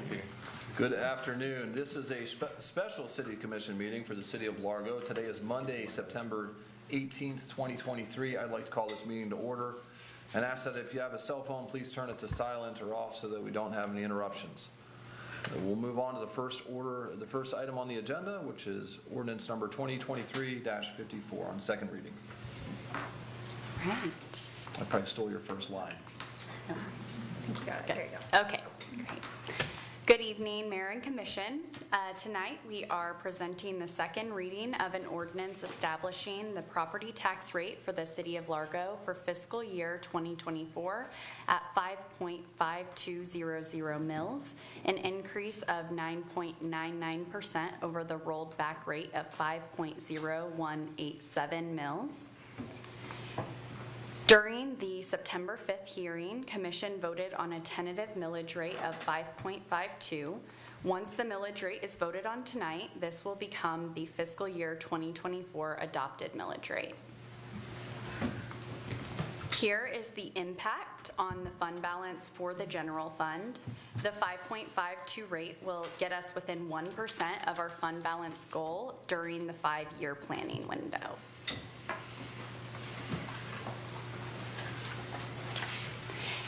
Thank you. Good afternoon. This is a special City Commission meeting for the City of Largo. Today is Monday, September 18th, 2023. I'd like to call this meeting to order and ask that if you have a cell phone, please turn it to silent or off so that we don't have any interruptions. We'll move on to the first item on the agenda, which is ordinance number 2023-54 on second reading. Right. I probably stole your first line. No worries. You got it. Good. There you go. Okay, great. Good evening, Mayor and Commission. Tonight we are presenting the second reading of an ordinance establishing the property tax rate for the City of Largo for fiscal year 2024 at 5.5200 mils, an increase of 9.99% over the rolled back rate of 5.0187 mils. During the September 5th hearing, Commission voted on a tentative millage rate of 5.52. Once the millage rate is voted on tonight, this will become the fiscal year 2024 adopted millage rate. Here is the impact on the fund balance for the general fund. The 5.52 rate will get us within 1% of our fund balance goal during the 5-year planning window.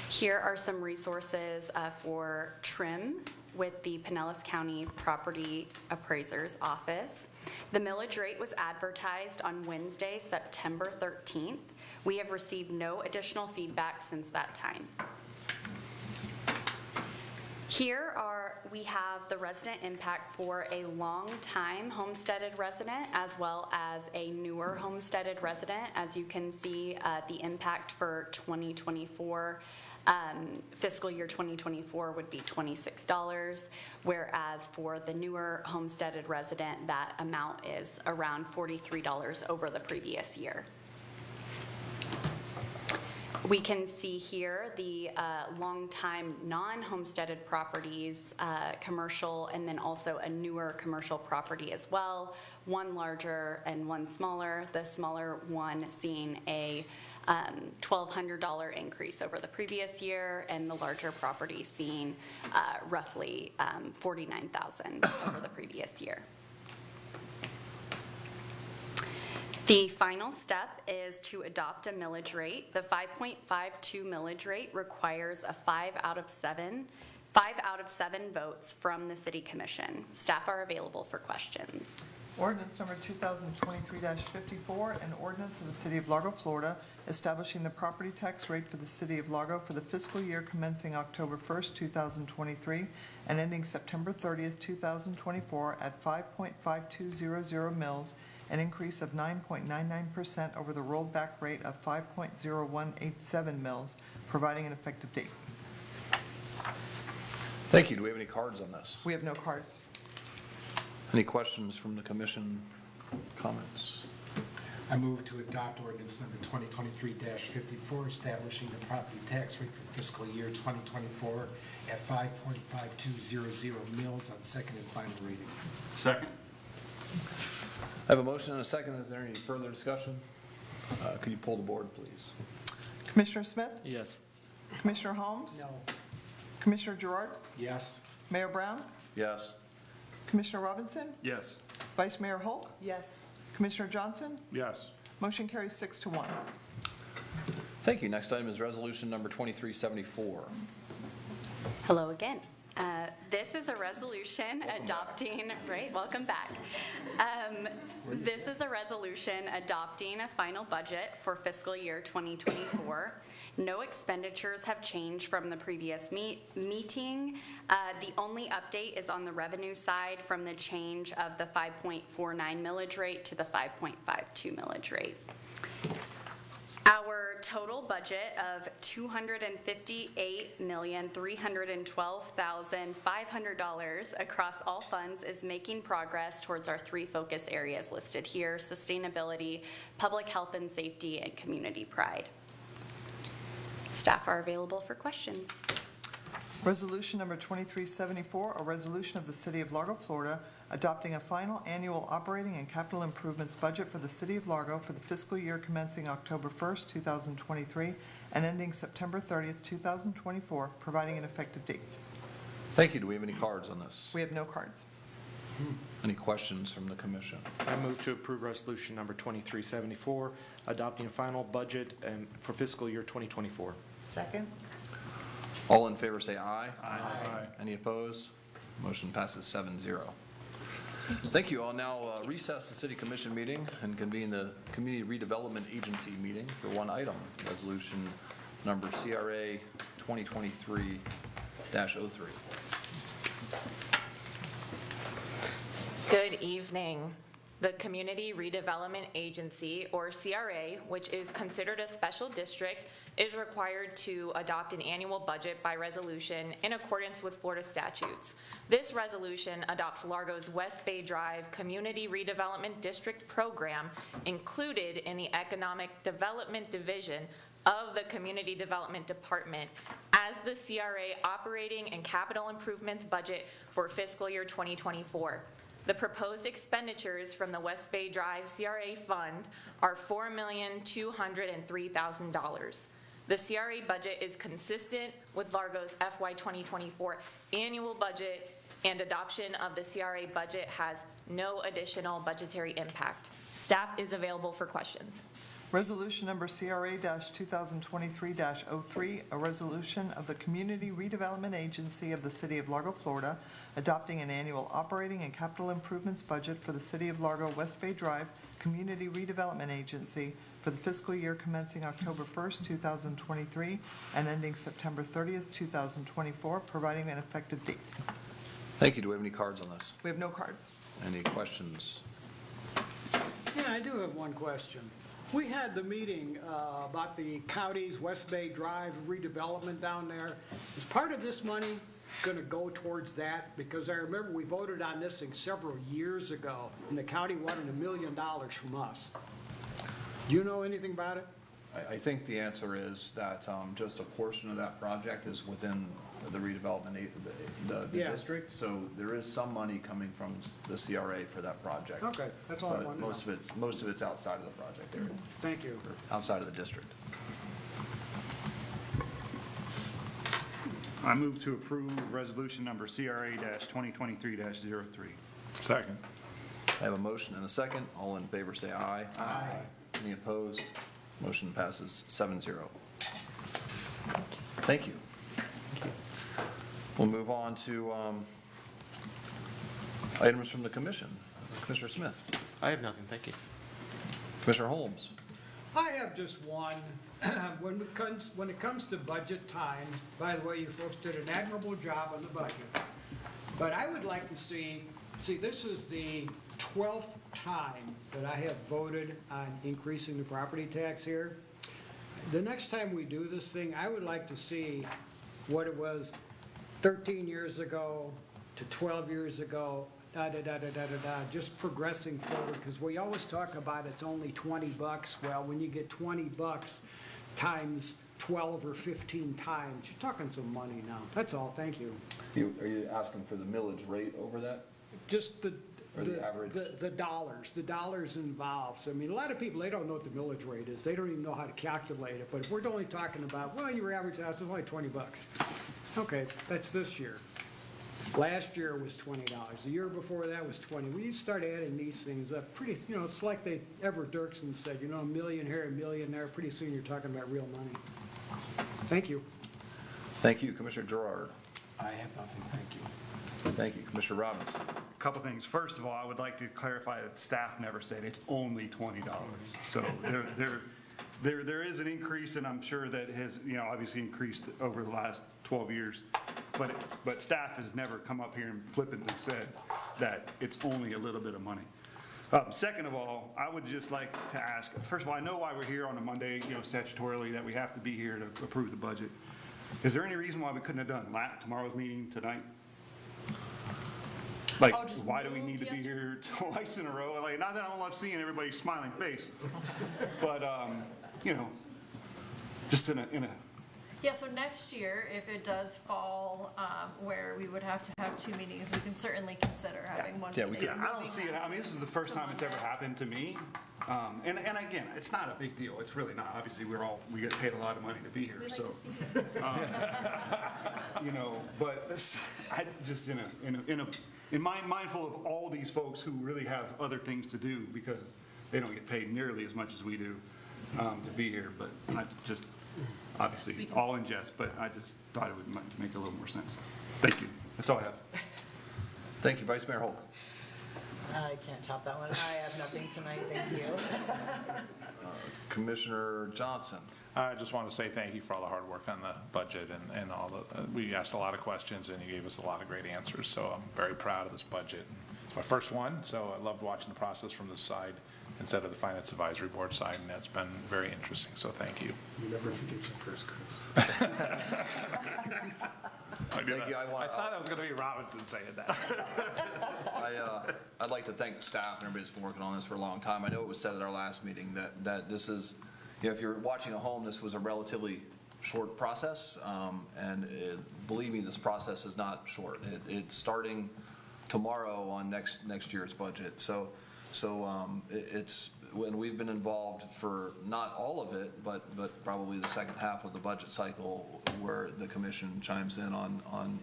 Here are some resources for TRIM with the Pinellas County Property Appraiser's Office. The millage rate was advertised on Wednesday, September 13th. We have received no additional feedback since that time. Here we have the resident impact for a long-time homesteaded resident as well as a newer homesteaded resident. As you can see, the impact for 2024 fiscal year 2024 would be $26, whereas for the newer homesteaded resident, that amount is around $43 over the previous year. We can see here the long-time non-homesteaded properties, commercial, and then also a newer commercial property as well, one larger and one smaller, the smaller one seeing a $1,200 increase over the previous year, and the larger property seeing roughly $49,000 over the previous year. The final step is to adopt a millage rate. The 5.52 millage rate requires a 5 out of 7 votes from the City Commission. Staff are available for questions. Ordinance number 2023-54, an ordinance of the City of Largo, Florida, establishing the property tax rate for the City of Largo for the fiscal year commencing October 1st, 2023, and ending September 30th, 2024 at 5.5200 mils, an increase of 9.99% over the rolled back rate of 5.0187 mils, providing an effective date. Thank you. Do we have any cards on this? We have no cards. Any questions from the commission? Comments? I move to adopt ordinance number 2023-54, establishing the property tax rate for fiscal year 2024 at 5.5200 mils on second and final reading. Second. I have a motion and a second. Is there any further discussion? Could you pull the board, please? Commissioner Smith? Yes. Commissioner Holmes? No. Commissioner Gerard? Yes. Mayor Brown? Yes. Commissioner Robinson? Yes. Vice Mayor Hulk? Yes. Commissioner Johnson? Yes. Motion carries 6-1. Thank you. Next item is resolution number 2374. Hello again. This is a resolution adopting, right, welcome back. This is a resolution adopting a final budget for fiscal year 2024. No expenditures have changed from the previous meeting. The only update is on the revenue side from the change of the 5.49 millage rate to the 5.52 millage rate. Our total budget of $258,312,500 across all funds is making progress towards our 3 focus areas listed here: sustainability, public health and safety, and community pride. Staff are available for questions. Resolution number 2374, a resolution of the City of Largo, Florida, adopting a final annual operating and capital improvements budget for the City of Largo for the fiscal year commencing October 1st, 2023, and ending September 30th, 2024, providing an effective date. Thank you. Do we have any cards on this? We have no cards. Any questions from the commission? I move to approve resolution number 2374, adopting a final budget for fiscal year 2024. Second? All in favor say aye. Aye. Any opposed? Motion passes 7-0. Thank you. I'll now recess the city commission meeting and convene the Community Redevelopment Agency meeting for one item, resolution number CRA 2023-03. Good evening. The Community Redevelopment Agency, or CRA, which is considered a special district, is required to adopt an annual budget by resolution in accordance with Florida statutes. This resolution adopts Largo's West Bay Drive Community Redevelopment District program included in the Economic Development Division of the Community Development Department as the CRA operating and capital improvements budget for fiscal year 2024. The proposed expenditures from the West Bay Drive CRA fund are $4,203,000. The CRA budget is consistent with Largo's FY 2024 annual budget, and adoption of the CRA budget has no additional budgetary impact. Staff is available for questions. Resolution number CRA-2023-03, a resolution of the Community Redevelopment Agency of the City of Largo, Florida, adopting an annual operating and capital improvements budget for the City of Largo West Bay Drive Community Redevelopment Agency for the fiscal year commencing October 1st, 2023, and ending September 30th, 2024, providing an effective date. Thank you. Do we have any cards on this? We have no cards. Any questions? Yeah, I do have one question. We had the meeting about the county's West Bay Drive redevelopment down there. Is part of this money going to go towards that? Because I remember we voted on this thing several years ago, and the county wanted $1 million from us. Do you know anything about it? I think the answer is that just a portion of that project is within the redevelopment, the Yeah. district. So there is some money coming from the CRA for that project. Okay, that's all I But wanted to know. most of it's outside of the project area, Thank you. or outside of the district. I move to approve resolution number CRA-2023-03. Second. I have a motion and a second. All in favor say aye. Aye. Any opposed? Motion passes 7-0. Thank you. We'll move on to items from the commission. Commissioner Smith. I have nothing, thank you. Commissioner Holmes. I have just one. When it comes to budget time, by the way, you folks did an admirable job on the budget. But I would like to see, this is the 12th time that I have voted on increasing the property tax here. The next time we do this thing, I would like to see what it was 13 years ago to 12 years ago, just progressing forward, because we always talk about it's only $20. Well, when you get $20 times 12 or 15 times, you're talking some money now. That's all, thank you. Are you asking for the millage rate over that? Just the average? the dollars involved. So, I mean, a lot of people, they don't know what the millage rate is. They don't even know how to calculate it. But if we're only talking about, well, your average house is only $20. Okay, that's this year. Last year was $20. The year before that was 20. When you start adding these things up, pretty, it's like Everett Dirksen said, $1 million here, $1 million there. Pretty soon you're talking about real money. Thank you. Thank you. Commissioner Gerard. I have nothing, thank you. Thank you. Commissioner Robinson. A couple things. First of all, I would like to clarify that staff never said it's only $20. So there is an increase, and I'm sure that has, obviously increased over the last 12 years. But staff has never come up here and flippantly said that it's only a little bit of money. Second of all, I would just like to ask, first of all, I know why we're here on a Monday, statutorily, that we have to be here to approve the budget. Is there any reason why we couldn't have done tomorrow's meeting tonight? Why do we need to be here twice in a row? Not that I don't love seeing everybody's smiling face, but, just in a Yeah, so next year, if it does fall where we would have to have two meetings, we can certainly consider having one Yeah, we meeting. can. I don't see it. I mean, this is the first time it's ever happened to me. And again, it's not a big deal. It's really not. Obviously, we get paid a lot of money to be here. We'd like So, to see it. you know, but I just mindful of all these folks who really have other things to do because they don't get paid nearly as much as we do to be here. But I just, obviously, all in jest, but I just thought it would make a little more sense. Thank you. That's all I have. Thank you, Vice Mayor Holk. I can't top that one. I have nothing tonight, thank you. Commissioner Johnson. I just want to say thank you for all the hard work on the budget and all the, we asked a lot of questions and you gave us a lot of great answers. So I'm very proud of this budget. It's my first one, so I loved watching the process from this side instead of the Finance Advisory Board side, and that's been very interesting, so thank you. You never forget your first Chris. Thank you. I thought that was going to be Robinson saying that. I'd like to thank the staff and everybody that's been working on this for a long time. I know it was said at our last meeting that this is, you know, if you're watching at home, this was a relatively short process, and believe me, this process is not short. It's starting tomorrow on next year's budget. So it's when we've been involved for not all of it, but probably the second half of the budget cycle, where the commission chimes in on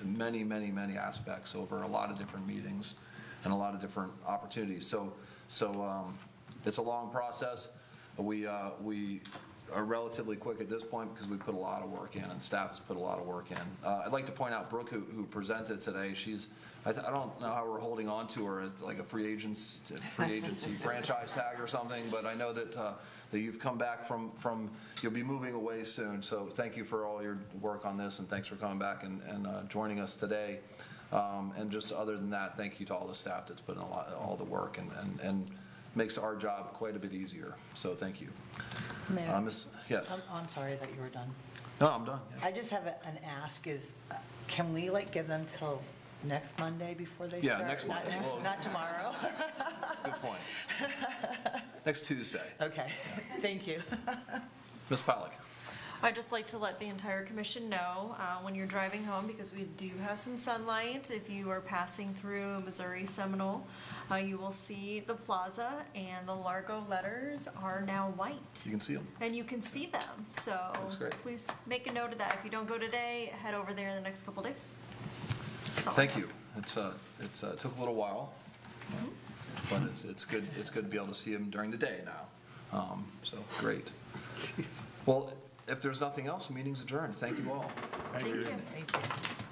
many aspects over a lot of different meetings and a lot of different opportunities. So it's a long process. We are relatively quick at this point because we put a lot of work in and staff has put a lot of work in. I'd like to point out Brooke, who presented today. I don't know how we're holding on to her. It's like a free agency franchise tag or something, but I know that you've come back from you'll be moving away soon. So thank you for all your work on this, and thanks for coming back and joining us today. And just other than that, thank you to all the staff that's put in all the work and makes our job quite a bit easier. So thank you. Mayor, Yes. I'm sorry that you were done. No, I'm done. I just have an ask is, can we give them till next Monday before they Yeah, start? next Monday. Well, Not tomorrow? Good point. Next Tuesday. Okay, thank you. Ms. Pollack. I'd just like to let the entire commission know when you're driving home, because we do have some sunlight, if you are passing through Missouri Seminole, you will see the plaza, and the Largo letters are now white. You can see them. And you can see them, so That's great. please make a note of that. If you don't go today, head over there in the next couple days. That's all I Thank have. you. It took a little while, but it's good. It's good to be able to see them during the day now. So great. Well, if there's nothing else, meeting's adjourned. Thank you all. Thank you. Thank you.